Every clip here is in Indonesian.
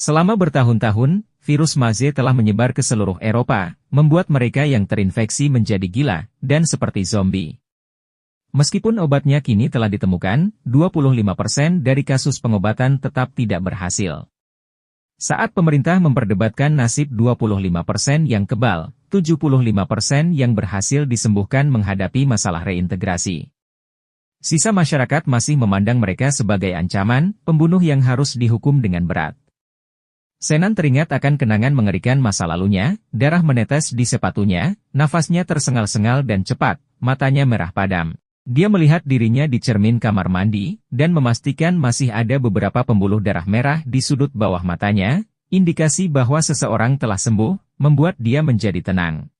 Selama bertahun-tahun, virus Maze telah menyebar ke seluruh Eropa, membuat mereka yang terinfeksi menjadi gila, dan seperti zombie. Meskipun obatnya kini telah ditemukan, 25% dari kasus pengobatan tetap tidak berhasil. Saat pemerintah memperdebatkan nasib 25% yang kebal, 75% yang berhasil disembuhkan menghadapi masalah reintegrasi. Sisa masyarakat masih memandang mereka sebagai ancaman, pembunuh yang harus dihukum dengan berat. Senan teringat akan kenangan mengerikan masa lalunya, darah menetes di sepatunya, nafasnya tersengal-sengal dan cepat, matanya merah padam. Dia melihat dirinya di cermin kamar mandi, dan memastikan masih ada beberapa pembuluh darah merah di sudut bawah matanya, indikasi bahwa seseorang telah sembuh, membuat dia menjadi tenang.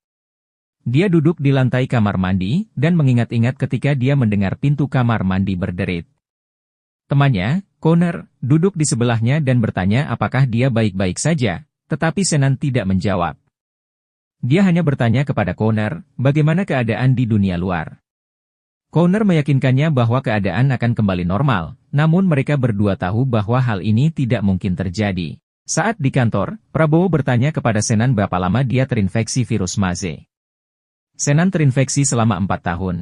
Dia duduk di lantai kamar mandi, dan mengingat-ingat ketika dia mendengar pintu kamar mandi berderit. Temannya, Connor, duduk di sebelahnya dan bertanya apakah dia baik-baik saja, tetapi Senan tidak menjawab. Dia hanya bertanya kepada Connor, bagaimana keadaan di dunia luar. Connor meyakinkannya bahwa keadaan akan kembali normal, namun mereka berdua tahu bahwa hal ini tidak mungkin terjadi. Saat di kantor, Prabowo bertanya kepada Senan berapa lama dia terinfeksi virus Maze. Senan terinfeksi selama 4 tahun.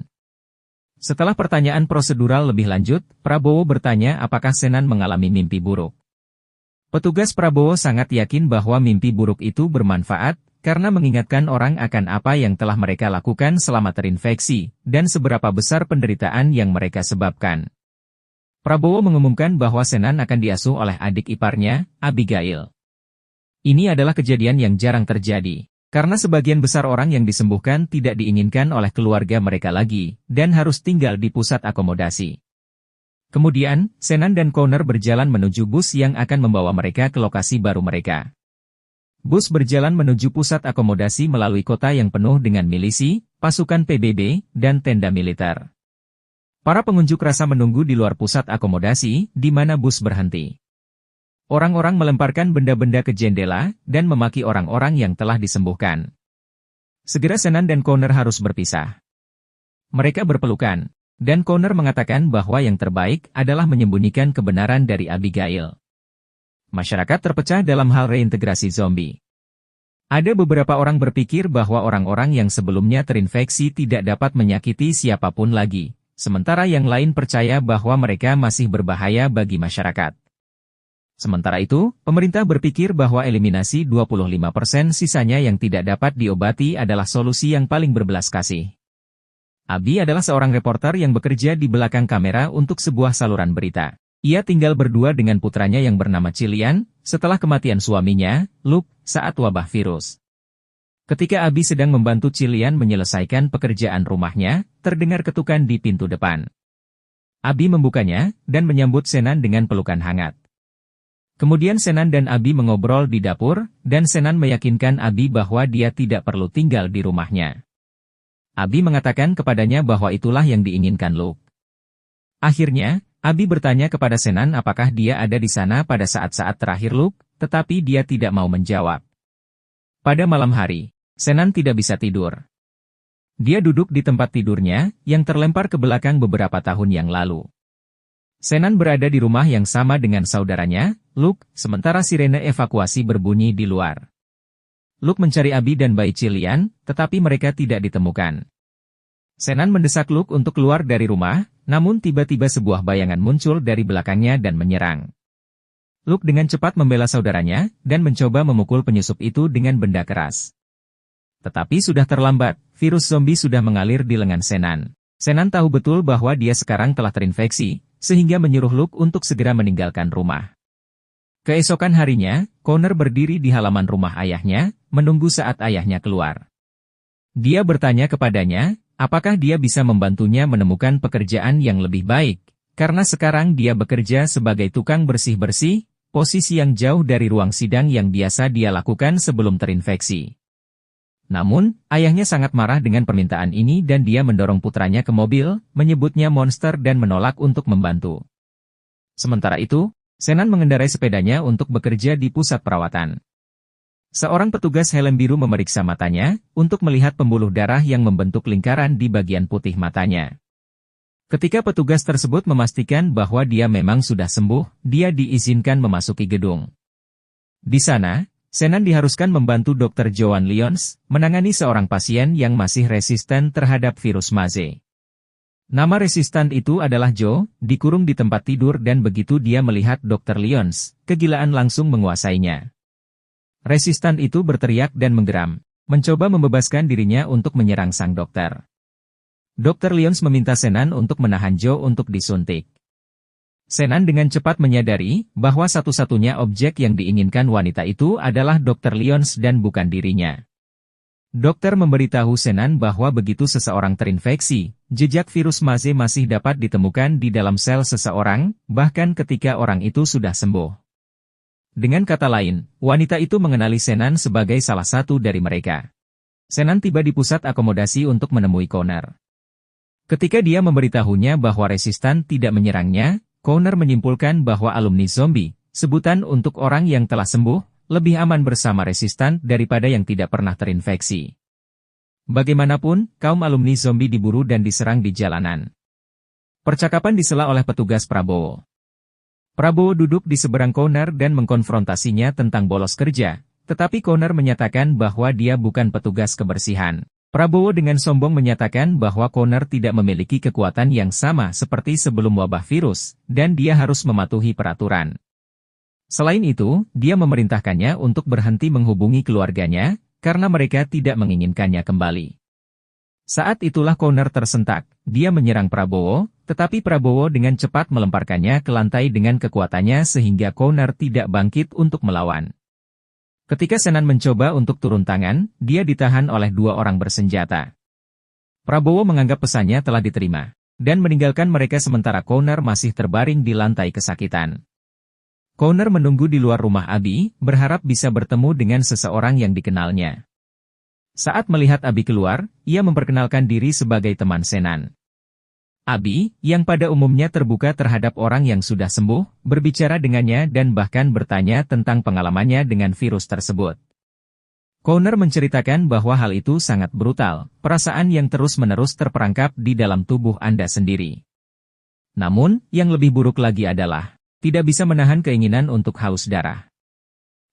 Setelah pertanyaan prosedural lebih lanjut, Prabowo bertanya apakah Senan mengalami mimpi buruk. Petugas Prabowo sangat yakin bahwa mimpi buruk itu bermanfaat, karena mengingatkan orang akan apa yang telah mereka lakukan selama terinfeksi, dan seberapa besar penderitaan yang mereka sebabkan. Prabowo mengumumkan bahwa Senan akan diasuh oleh adik iparnya, Abigail. Ini adalah kejadian yang jarang terjadi, karena sebagian besar orang yang disembuhkan tidak diinginkan oleh keluarga mereka lagi, dan harus tinggal di pusat akomodasi. Kemudian, Senan dan Connor berjalan menuju bus yang akan membawa mereka ke lokasi baru mereka. Bus berjalan menuju pusat akomodasi melalui kota yang penuh dengan milisi, pasukan PBB, dan tenda militer. Para pengunjuk rasa menunggu di luar pusat akomodasi, di mana bus berhenti. Orang-orang melemparkan benda-benda ke jendela, dan memaki orang-orang yang telah disembuhkan. Segera Senan dan Connor harus berpisah. Mereka berpelukan, dan Connor mengatakan bahwa yang terbaik adalah menyembunyikan kebenaran dari Abigail. Masyarakat terpecah dalam hal reintegrasi zombie. Ada beberapa orang berpikir bahwa orang-orang yang sebelumnya terinfeksi tidak dapat menyakiti siapapun lagi, sementara yang lain percaya bahwa mereka masih berbahaya bagi masyarakat. Sementara itu, pemerintah berpikir bahwa eliminasi 25% sisanya yang tidak dapat diobati adalah solusi yang paling berbelas kasih. Abi adalah seorang reporter yang bekerja di belakang kamera untuk sebuah saluran berita. Ia tinggal berdua dengan putranya yang bernama Cillian, setelah kematian suaminya, Luke, saat wabah virus. Ketika Abi sedang membantu Cillian menyelesaikan pekerjaan rumahnya, terdengar ketukan di pintu depan. Abi membukanya, dan menyambut Senan dengan pelukan hangat. Kemudian Senan dan Abi mengobrol di dapur, dan Senan meyakinkan Abi bahwa dia tidak perlu tinggal di rumahnya. Abi mengatakan kepadanya bahwa itulah yang diinginkan Luke. Akhirnya, Abi bertanya kepada Senan apakah dia ada di sana pada saat-saat terakhir Luke, tetapi dia tidak mau menjawab. Pada malam hari, Senan tidak bisa tidur. Dia duduk di tempat tidurnya, yang terlempar ke belakang beberapa tahun yang lalu. Senan berada di rumah yang sama dengan saudaranya, Luke, sementara sirene evakuasi berbunyi di luar. Luke mencari Abi dan bayi Cillian, tetapi mereka tidak ditemukan. Senan mendesak Luke untuk keluar dari rumah, namun tiba-tiba sebuah bayangan muncul dari belakangnya dan menyerang. Luke dengan cepat membela saudaranya, dan mencoba memukul penyusup itu dengan benda keras. Tetapi sudah terlambat, virus zombie sudah mengalir di lengan Senan. Senan tahu betul bahwa dia sekarang telah terinfeksi, sehingga menyuruh Luke untuk segera meninggalkan rumah. Keesokan harinya, Connor berdiri di halaman rumah ayahnya, menunggu saat ayahnya keluar. Dia bertanya kepadanya, apakah dia bisa membantunya menemukan pekerjaan yang lebih baik, karena sekarang dia bekerja sebagai tukang bersih-bersih, posisi yang jauh dari ruang sidang yang biasa dia lakukan sebelum terinfeksi. Namun, ayahnya sangat marah dengan permintaan ini dan dia mendorong putranya ke mobil, menyebutnya monster dan menolak untuk membantu. Sementara itu, Senan mengendarai sepedanya untuk bekerja di pusat perawatan. Seorang petugas helm biru memeriksa matanya, untuk melihat pembuluh darah yang membentuk lingkaran di bagian putih matanya. Ketika petugas tersebut memastikan bahwa dia memang sudah sembuh, dia diizinkan memasuki gedung. Di sana, Senan diharuskan membantu Dr. Joan Lyons menangani seorang pasien yang masih resisten terhadap virus Maze. Nama resistan itu adalah Joe, dikurung di tempat tidur dan begitu dia melihat Dr. Lyons, kegilaan langsung menguasainya. Resistan itu berteriak dan menggeram, mencoba membebaskan dirinya untuk menyerang sang dokter. Dr. Lyons meminta Senan untuk menahan Joe untuk disuntik. Senan dengan cepat menyadari bahwa satu-satunya objek yang diinginkan wanita itu adalah Dr. Lyons dan bukan dirinya. Dokter memberitahu Senan bahwa begitu seseorang terinfeksi, jejak virus Maze masih dapat ditemukan di dalam sel seseorang, bahkan ketika orang itu sudah sembuh. Dengan kata lain, wanita itu mengenali Senan sebagai salah satu dari mereka. Senan tiba di pusat akomodasi untuk menemui Connor. Ketika dia memberitahunya bahwa resistan tidak menyerangnya, Connor menyimpulkan bahwa alumni zombie, sebutan untuk orang yang telah sembuh, lebih aman bersama resistan daripada yang tidak pernah terinfeksi. Bagaimanapun, kaum alumni zombie diburu dan diserang di jalanan. Percakapan disela oleh petugas Prabowo. Prabowo duduk di seberang Connor dan mengkonfrontasinya tentang bolos kerja, tetapi Connor menyatakan bahwa dia bukan petugas kebersihan. Prabowo dengan sombong menyatakan bahwa Connor tidak memiliki kekuatan yang sama seperti sebelum wabah virus, dan dia harus mematuhi peraturan. Selain itu, dia memerintahkannya untuk berhenti menghubungi keluarganya, karena mereka tidak menginginkannya kembali. Saat itulah Connor tersentak, dia menyerang Prabowo, tetapi Prabowo dengan cepat melemparkannya ke lantai dengan kekuatannya sehingga Connor tidak bangkit untuk melawan. Ketika Senan mencoba untuk turun tangan, dia ditahan oleh dua orang bersenjata. Prabowo menganggap pesannya telah diterima, dan meninggalkan mereka sementara Connor masih terbaring di lantai kesakitan. Connor menunggu di luar rumah Abi, berharap bisa bertemu dengan seseorang yang dikenalnya. Saat melihat Abi keluar, ia memperkenalkan diri sebagai teman Senan. Abi, yang pada umumnya terbuka terhadap orang yang sudah sembuh, berbicara dengannya dan bahkan bertanya tentang pengalamannya dengan virus tersebut. Connor menceritakan bahwa hal itu sangat brutal, perasaan yang terus-menerus terperangkap di dalam tubuh Anda sendiri. Namun, yang lebih buruk lagi adalah, tidak bisa menahan keinginan untuk haus darah.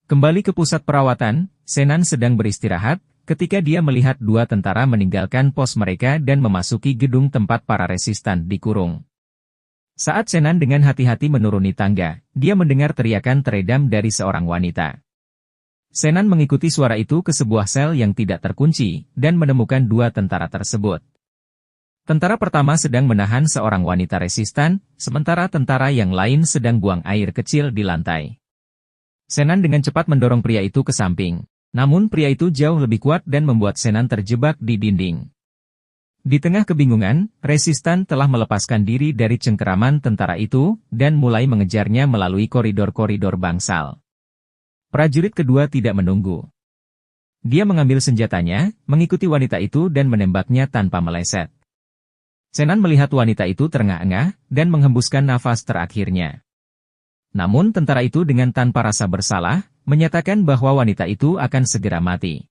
Kembali ke pusat perawatan, Senan sedang beristirahat, ketika dia melihat dua tentara meninggalkan pos mereka dan memasuki gedung tempat para resistan dikurung. Saat Senan dengan hati-hati menuruni tangga, dia mendengar teriakan teredam dari seorang wanita. Senan mengikuti suara itu ke sebuah sel yang tidak terkunci, dan menemukan dua tentara tersebut. Tentara pertama sedang menahan seorang wanita resistan, sementara tentara yang lain sedang buang air kecil di lantai. Senan dengan cepat mendorong pria itu ke samping. Namun pria itu jauh lebih kuat dan membuat Senan terjebak di dinding. Di tengah kebingungan, resistan telah melepaskan diri dari cengkeraman tentara itu, dan mulai mengejarnya melalui koridor-koridor bangsal. Prajurit kedua tidak menunggu. Dia mengambil senjatanya, mengikuti wanita itu dan menembaknya tanpa meleset. Senan melihat wanita itu terengah-engah, dan menghembuskan nafas terakhirnya. Namun tentara itu dengan tanpa rasa bersalah, menyatakan bahwa wanita itu akan segera mati.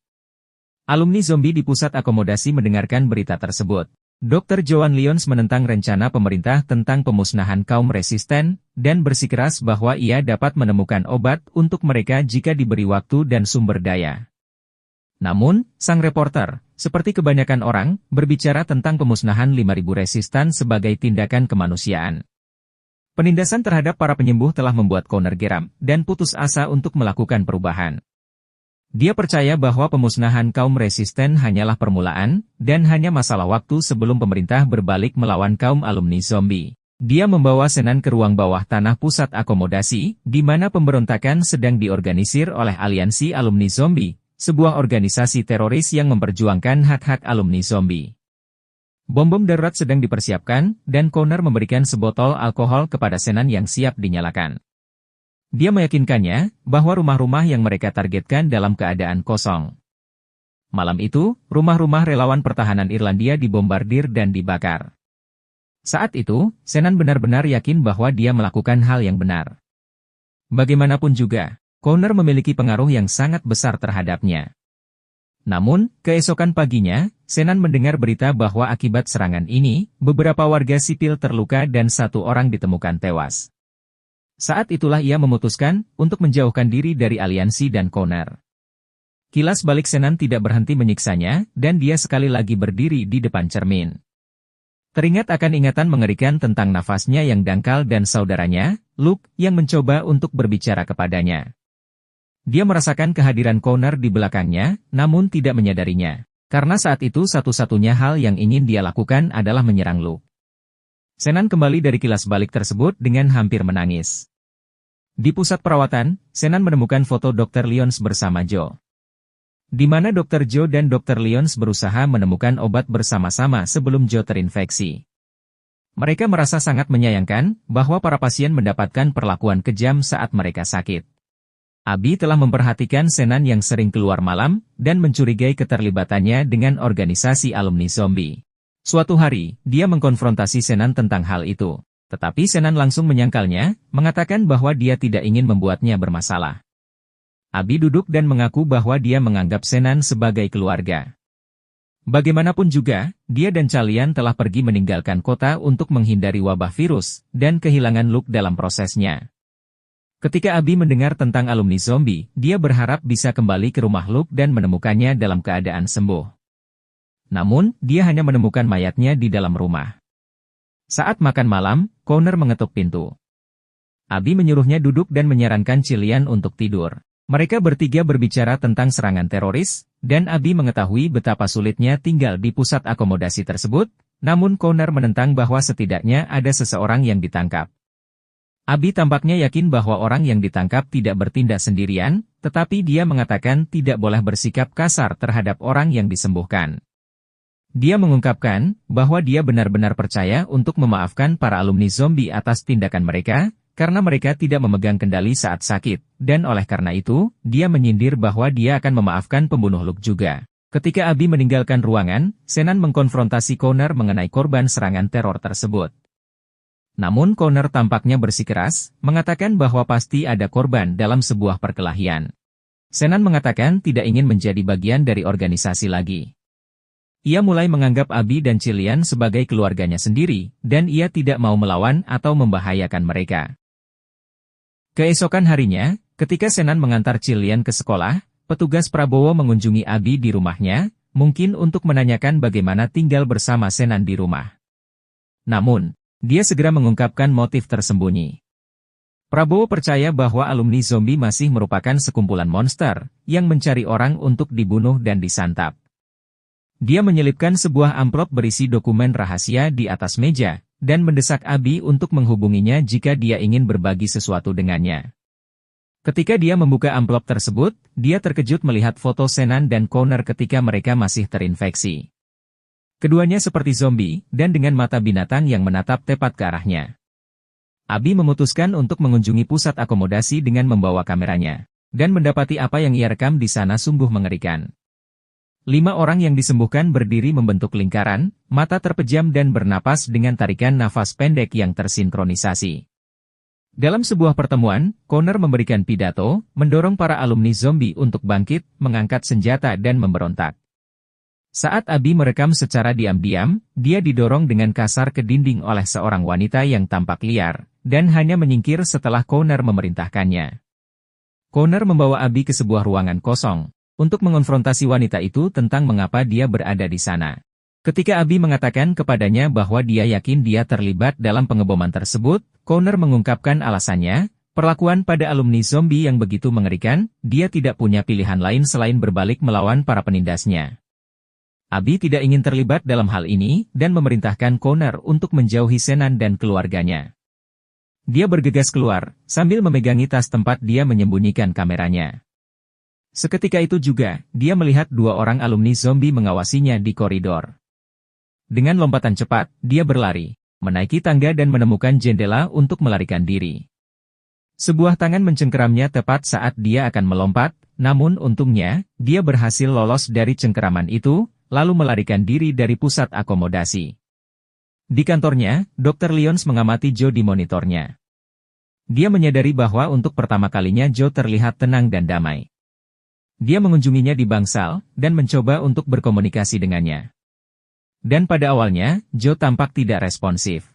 Alumni zombie di pusat akomodasi mendengarkan berita tersebut. Dr. Joan Lyons menentang rencana pemerintah tentang pemusnahan kaum resisten, dan bersikeras bahwa ia dapat menemukan obat untuk mereka jika diberi waktu dan sumber daya. Namun, sang reporter, seperti kebanyakan orang, berbicara tentang pemusnahan 5.000 resistan sebagai tindakan kemanusiaan. Penindasan terhadap para penyembuh telah membuat Connor geram, dan putus asa untuk melakukan perubahan. Dia percaya bahwa pemusnahan kaum resisten hanyalah permulaan, dan hanya masalah waktu sebelum pemerintah berbalik melawan kaum alumni zombie. Dia membawa Senan ke ruang bawah tanah pusat akomodasi, di mana pemberontakan sedang diorganisir oleh Aliansi Alumni Zombie, sebuah organisasi teroris yang memperjuangkan hak-hak alumni zombie. Bom-bom darurat sedang dipersiapkan, dan Connor memberikan sebotol alkohol kepada Senan yang siap dinyalakan. Dia meyakinkannya bahwa rumah-rumah yang mereka targetkan dalam keadaan kosong. Malam itu, rumah-rumah relawan pertahanan Irlandia dibombardir dan dibakar. Saat itu, Senan benar-benar yakin bahwa dia melakukan hal yang benar. Bagaimanapun juga, Connor memiliki pengaruh yang sangat besar terhadapnya. Namun, keesokan paginya, Senan mendengar berita bahwa akibat serangan ini, beberapa warga sipil terluka dan satu orang ditemukan tewas. Saat itulah ia memutuskan untuk menjauhkan diri dari aliansi dan Connor. Kilas balik Senan tidak berhenti menyiksanya, dan dia sekali lagi berdiri di depan cermin. Teringat akan ingatan mengerikan tentang nafasnya yang dangkal dan saudaranya, Luke, yang mencoba untuk berbicara kepadanya. Dia merasakan kehadiran Connor di belakangnya, namun tidak menyadarinya. Karena saat itu satu-satunya hal yang ingin dia lakukan adalah menyerang Luke. Senan kembali dari kilas balik tersebut dengan hampir menangis. Di pusat perawatan, Senan menemukan foto Dr. Lyons bersama Joe. Di mana Dr. Joe dan Dr. Lyons berusaha menemukan obat bersama-sama sebelum Joe terinfeksi. Mereka merasa sangat menyayangkan bahwa para pasien mendapatkan perlakuan kejam saat mereka sakit. Abby telah memperhatikan Senan yang sering keluar malam dan mencurigai keterlibatannya dengan organisasi alumni zombie. Suatu hari, dia mengkonfrontasi Senan tentang hal itu. Tetapi Senan langsung menyangkalnya, mengatakan bahwa dia tidak ingin membuatnya bermasalah. Abby duduk dan mengaku bahwa dia menganggap Senan sebagai keluarga. Bagaimanapun juga, dia dan Chalian telah pergi meninggalkan kota untuk menghindari wabah virus, dan kehilangan Luke dalam prosesnya. Ketika Abby mendengar tentang alumni zombie, dia berharap bisa kembali ke rumah Luke dan menemukannya dalam keadaan sembuh. Namun, dia hanya menemukan mayatnya di dalam rumah. Saat makan malam, Connor mengetuk pintu. Abby menyuruhnya duduk dan menyarankan Chalian untuk tidur. Mereka bertiga berbicara tentang serangan teroris, dan Abby mengetahui betapa sulitnya tinggal di pusat akomodasi tersebut, namun Connor menentang bahwa setidaknya ada seseorang yang ditangkap. Abby tampaknya yakin bahwa orang yang ditangkap tidak bertindak sendirian, tetapi dia mengatakan tidak boleh bersikap kasar terhadap orang yang disembuhkan. Dia mengungkapkan bahwa dia benar-benar percaya untuk memaafkan para alumni zombie atas tindakan mereka, karena mereka tidak memegang kendali saat sakit, dan oleh karena itu, dia menyindir bahwa dia akan memaafkan pembunuh Luke juga. Ketika Abby meninggalkan ruangan, Senan mengkonfrontasi Connor mengenai korban serangan teror tersebut. Namun Connor tampaknya bersikeras, mengatakan bahwa pasti ada korban dalam sebuah perkelahian. Senan mengatakan tidak ingin menjadi bagian dari organisasi lagi. Ia mulai menganggap Abby dan Chalian sebagai keluarganya sendiri, dan ia tidak mau melawan atau membahayakan mereka. Keesokan harinya, ketika Senan mengantar Chalian ke sekolah, petugas Prabowo mengunjungi Abby di rumahnya, mungkin untuk menanyakan bagaimana tinggal bersama Senan di rumah. Namun, dia segera mengungkapkan motif tersembunyi. Prabowo percaya bahwa alumni zombie masih merupakan sekumpulan monster, yang mencari orang untuk dibunuh dan disantap. Dia menyelipkan sebuah amplop berisi dokumen rahasia di atas meja, dan mendesak Abby untuk menghubunginya jika dia ingin berbagi sesuatu dengannya. Ketika dia membuka amplop tersebut, dia terkejut melihat foto Senan dan Connor ketika mereka masih terinfeksi. Keduanya seperti zombie, dan dengan mata binatang yang menatap tepat ke arahnya. Abby memutuskan untuk mengunjungi pusat akomodasi dengan membawa kameranya, dan mendapati apa yang ia rekam di sana sungguh mengerikan. 5 orang yang disembuhkan berdiri membentuk lingkaran, mata terpejam dan bernapas dengan tarikan nafas pendek yang tersinkronisasi. Dalam sebuah pertemuan, Connor memberikan pidato, mendorong para alumni zombie untuk bangkit, mengangkat senjata dan memberontak. Saat Abby merekam secara diam-diam, dia didorong dengan kasar ke dinding oleh seorang wanita yang tampak liar, dan hanya menyingkir setelah Connor memerintahkannya. Connor membawa Abby ke sebuah ruangan kosong, untuk mengonfrontasi wanita itu tentang mengapa dia berada di sana. Ketika Abby mengatakan kepadanya bahwa dia yakin dia terlibat dalam pengeboman tersebut, Connor mengungkapkan alasannya, perlakuan pada alumni zombie yang begitu mengerikan, dia tidak punya pilihan lain selain berbalik melawan para penindasnya. Abby tidak ingin terlibat dalam hal ini, dan memerintahkan Connor untuk menjauhi Senan dan keluarganya. Dia bergegas keluar, sambil memegangi tas tempat dia menyembunyikan kameranya. Seketika itu juga, dia melihat 2 orang alumni zombie mengawasinya di koridor. Dengan lompatan cepat, dia berlari, menaiki tangga dan menemukan jendela untuk melarikan diri. Sebuah tangan mencengkeramnya tepat saat dia akan melompat, namun untungnya, dia berhasil lolos dari cengkeraman itu, lalu melarikan diri dari pusat akomodasi. Di kantornya, Dr. Lyons mengamati Joe di monitornya. Dia menyadari bahwa untuk pertama kalinya Joe terlihat tenang dan damai. Dia mengunjunginya di bangsal, dan mencoba untuk berkomunikasi dengannya. Dan pada awalnya, Joe tampak tidak responsif.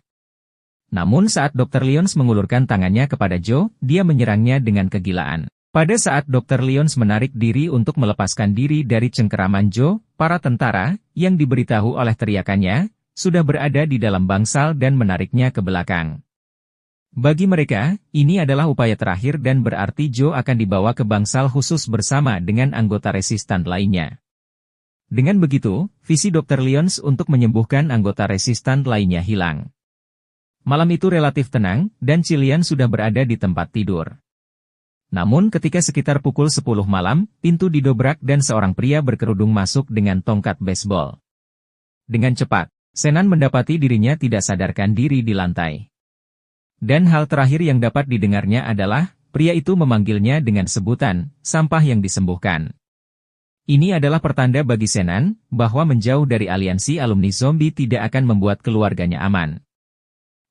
Namun saat Dr. Lyons mengulurkan tangannya kepada Joe, dia menyerangnya dengan kegilaan. Pada saat Dr. Lyons menarik diri untuk melepaskan diri dari cengkeraman Joe, para tentara, yang diberitahu oleh teriakannya, sudah berada di dalam bangsal dan menariknya ke belakang. Bagi mereka, ini adalah upaya terakhir dan berarti Joe akan dibawa ke bangsal khusus bersama dengan anggota resistan lainnya. Dengan begitu, visi Dr. Lyons untuk menyembuhkan anggota resistan lainnya hilang. Malam itu relatif tenang, dan Cillian sudah berada di tempat tidur. Namun ketika sekitar pukul 10 malam, pintu didobrak dan seorang pria berkerudung masuk dengan tongkat baseball. Dengan cepat, Shannon mendapati dirinya tidak sadarkan diri di lantai. Dan hal terakhir yang dapat didengarnya adalah, pria itu memanggilnya dengan sebutan, sampah yang disembuhkan. Ini adalah pertanda bagi Shannon, bahwa menjauh dari aliansi alumni zombie tidak akan membuat keluarganya aman.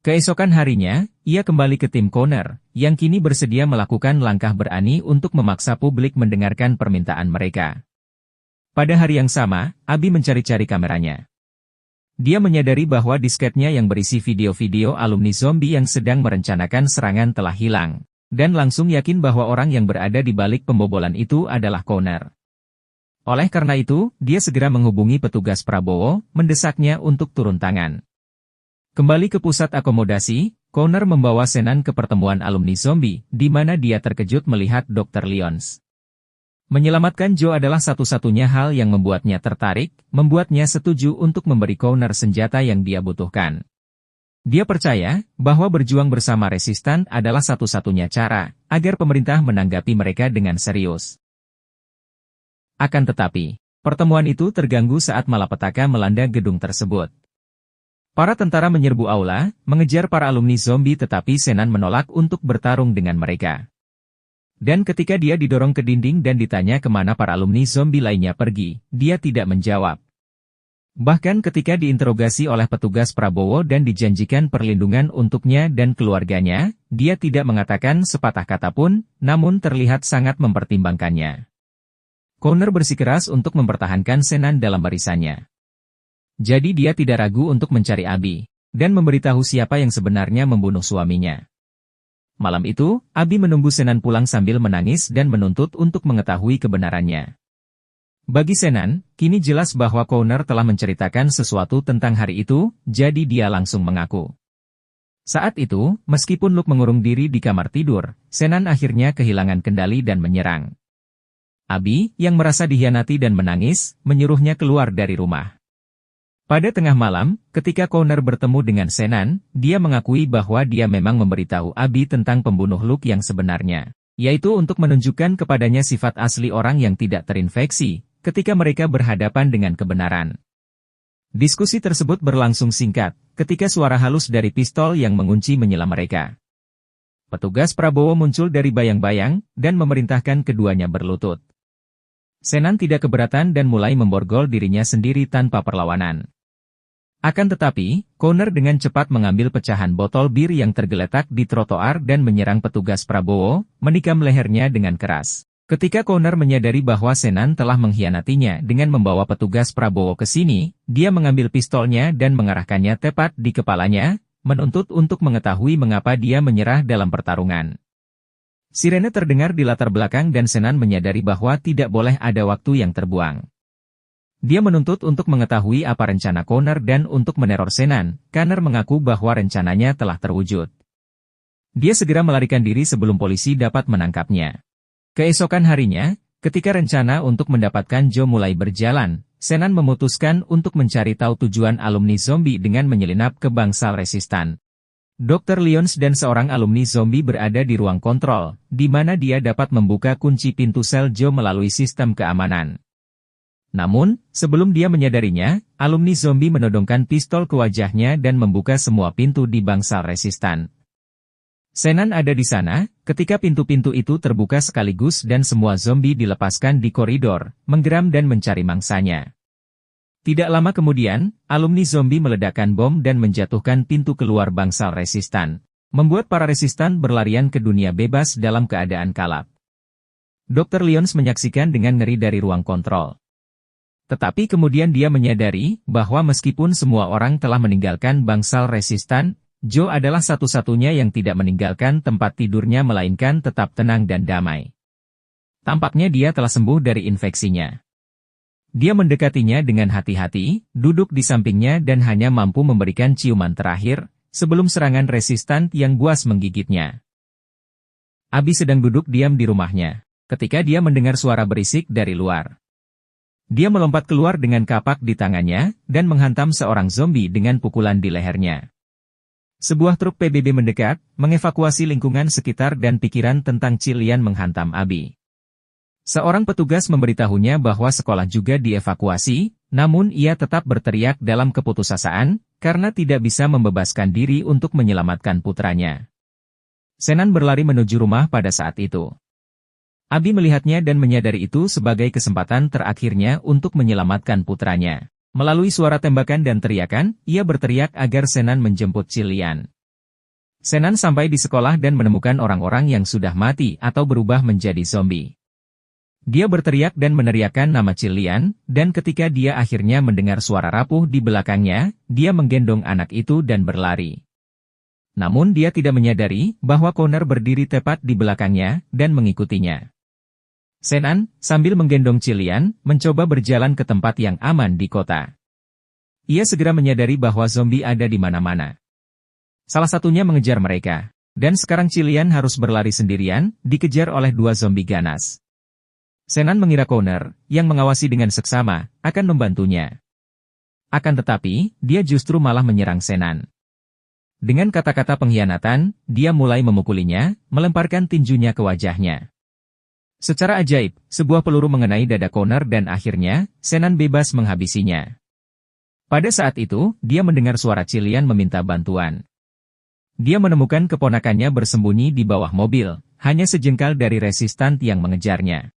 Keesokan harinya, ia kembali ke tim Connor, yang kini bersedia melakukan langkah berani untuk memaksa publik mendengarkan permintaan mereka. Pada hari yang sama, Abby mencari-cari kameranya. Dia menyadari bahwa disketnya yang berisi video-video alumni zombie yang sedang merencanakan serangan telah hilang, dan langsung yakin bahwa orang yang berada di balik pembobolan itu adalah Connor. Oleh karena itu, dia segera menghubungi petugas Prabowo, mendesaknya untuk turun tangan. Kembali ke pusat akomodasi, Connor membawa Shannon ke pertemuan alumni zombie, di mana dia terkejut melihat Dr. Lyons. Menyelamatkan Joe adalah satu-satunya hal yang membuatnya tertarik, membuatnya setuju untuk memberi Connor senjata yang dia butuhkan. Dia percaya bahwa berjuang bersama resistan adalah satu-satunya cara agar pemerintah menanggapi mereka dengan serius. Akan tetapi, pertemuan itu terganggu saat malapetaka melanda gedung tersebut. Para tentara menyerbu aula, mengejar para alumni zombie tetapi Shannon menolak untuk bertarung dengan mereka. Dan ketika dia didorong ke dinding dan ditanya kemana para alumni zombie lainnya pergi, dia tidak menjawab. Bahkan ketika diinterogasi oleh petugas Prabowo dan dijanjikan perlindungan untuknya dan keluarganya, dia tidak mengatakan sepatah kata pun, namun terlihat sangat mempertimbangkannya. Connor bersikeras untuk mempertahankan Shannon dalam barisannya. Jadi dia tidak ragu untuk mencari Abby, dan memberitahu siapa yang sebenarnya membunuh suaminya. Malam itu, Abby menunggu Shannon pulang sambil menangis dan menuntut untuk mengetahui kebenarannya. Bagi Shannon, kini jelas bahwa Connor telah menceritakan sesuatu tentang hari itu, jadi dia langsung mengaku. Saat itu, meskipun Luke mengurung diri di kamar tidur, Shannon akhirnya kehilangan kendali dan menyerang. Abby, yang merasa dikhianati dan menangis, menyuruhnya keluar dari rumah. Pada tengah malam, ketika Connor bertemu dengan Shannon, dia mengakui bahwa dia memang memberitahu Abby tentang pembunuh Luke yang sebenarnya, yaitu untuk menunjukkan kepadanya sifat asli orang yang tidak terinfeksi, ketika mereka berhadapan dengan kebenaran. Diskusi tersebut berlangsung singkat, ketika suara halus dari pistol yang mengunci menyela mereka. Petugas Prabowo muncul dari bayang-bayang, dan memerintahkan keduanya berlutut. Shannon tidak keberatan dan mulai memborgol dirinya sendiri tanpa perlawanan. Akan tetapi, Connor dengan cepat mengambil pecahan botol bir yang tergeletak di trotoar dan menyerang petugas Prabowo, menikam lehernya dengan keras. Ketika Connor menyadari bahwa Shannon telah mengkhianatinya dengan membawa petugas Prabowo ke sini, dia mengambil pistolnya dan mengarahkannya tepat di kepalanya, menuntut untuk mengetahui mengapa dia menyerah dalam pertarungan. Sirene terdengar di latar belakang dan Shannon menyadari bahwa tidak boleh ada waktu yang terbuang. Dia menuntut untuk mengetahui apa rencana Connor dan untuk meneror Shannon. Connor mengaku bahwa rencananya telah terwujud. Dia segera melarikan diri sebelum polisi dapat menangkapnya. Keesokan harinya, ketika rencana untuk mendapatkan Joe mulai berjalan, Shannon memutuskan untuk mencari tahu tujuan alumni zombie dengan menyelinap ke bangsal resistan. Dr. Lyons dan seorang alumni zombie berada di ruang kontrol, di mana dia dapat membuka kunci pintu sel Joe melalui sistem keamanan. Namun, sebelum dia menyadarinya, alumni zombie menodongkan pistol ke wajahnya dan membuka semua pintu di bangsal resistan. Shannon ada di sana, ketika pintu-pintu itu terbuka sekaligus dan semua zombie dilepaskan di koridor, menggeram dan mencari mangsanya. Tidak lama kemudian, alumni zombie meledakkan bom dan menjatuhkan pintu keluar bangsal resistan, membuat para resistan berlarian ke dunia bebas dalam keadaan kalap. Dr. Lyons menyaksikan dengan ngeri dari ruang kontrol. Tetapi kemudian dia menyadari bahwa meskipun semua orang telah meninggalkan bangsal resistan, Joe adalah satu-satunya yang tidak meninggalkan tempat tidurnya melainkan tetap tenang dan damai. Tampaknya dia telah sembuh dari infeksinya. Dia mendekatinya dengan hati-hati, duduk di sampingnya dan hanya mampu memberikan ciuman terakhir, sebelum serangan resistan yang buas menggigitnya. Abby sedang duduk diam di rumahnya, ketika dia mendengar suara berisik dari luar. Dia melompat keluar dengan kapak di tangannya, dan menghantam seorang zombie dengan pukulan di lehernya. Sebuah truk PBB mendekat, mengevakuasi lingkungan sekitar dan pikiran tentang Cillian menghantam Abby. Seorang petugas memberitahunya bahwa sekolah juga dievakuasi, namun ia tetap berteriak dalam keputusasaan, karena tidak bisa membebaskan diri untuk menyelamatkan putranya. Shannon berlari menuju rumah pada saat itu. Abby melihatnya dan menyadari itu sebagai kesempatan terakhirnya untuk menyelamatkan putranya. Melalui suara tembakan dan teriakan, ia berteriak agar Shannon menjemput Cillian. Shannon sampai di sekolah dan menemukan orang-orang yang sudah mati atau berubah menjadi zombie. Dia berteriak dan meneriakkan nama Cillian, dan ketika dia akhirnya mendengar suara rapuh di belakangnya, dia menggendong anak itu dan berlari. Namun dia tidak menyadari bahwa Connor berdiri tepat di belakangnya dan mengikutinya. Shannon, sambil menggendong Cillian, mencoba berjalan ke tempat yang aman di kota. Ia segera menyadari bahwa zombie ada di mana-mana. Salah satunya mengejar mereka, dan sekarang Cillian harus berlari sendirian, dikejar oleh dua zombie ganas. Shannon mengira Connor, yang mengawasi dengan seksama, akan membantunya. Akan tetapi, dia justru malah menyerang Shannon. Dengan kata-kata pengkhianatan, dia mulai memukulinya, melemparkan tinjunya ke wajahnya. Secara ajaib, sebuah peluru mengenai dada Connor dan akhirnya, Shannon bebas menghabisinya. Pada saat itu, dia mendengar suara Cillian meminta bantuan. Dia menemukan keponakannya bersembunyi di bawah mobil, hanya sejengkal dari resistan yang mengejarnya.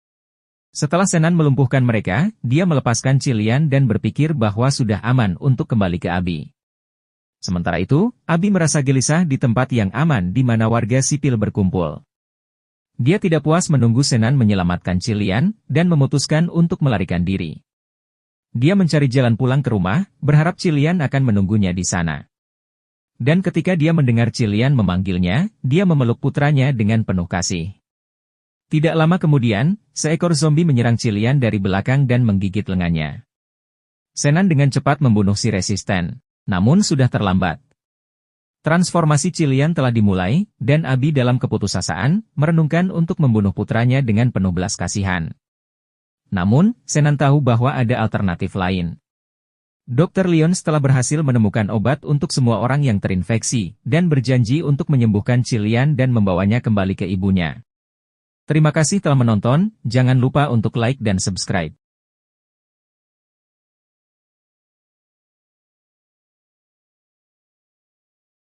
Setelah Shannon melumpuhkan mereka, dia melepaskan Cillian dan berpikir bahwa sudah aman untuk kembali ke Abby. Sementara itu, Abby merasa gelisah di tempat yang aman di mana warga sipil berkumpul. Dia tidak puas menunggu Shannon menyelamatkan Cillian, dan memutuskan untuk melarikan diri. Dia mencari jalan pulang ke rumah, berharap Cillian akan menunggunya di sana. Dan ketika dia mendengar Cillian memanggilnya, dia memeluk putranya dengan penuh kasih. Tidak lama kemudian, seekor zombie menyerang Cillian dari belakang dan menggigit lengannya. Shannon dengan cepat membunuh si resisten, namun sudah terlambat. Transformasi Cillian telah dimulai, dan Abby dalam keputusasaan, merenungkan untuk membunuh putranya dengan penuh belas kasihan. Namun, Shannon tahu bahwa ada alternatif lain. Dr. Lyons telah berhasil menemukan obat untuk semua orang yang terinfeksi, dan berjanji untuk menyembuhkan Cillian dan membawanya kembali ke ibunya. Terima kasih telah menonton, jangan lupa untuk like dan subscribe.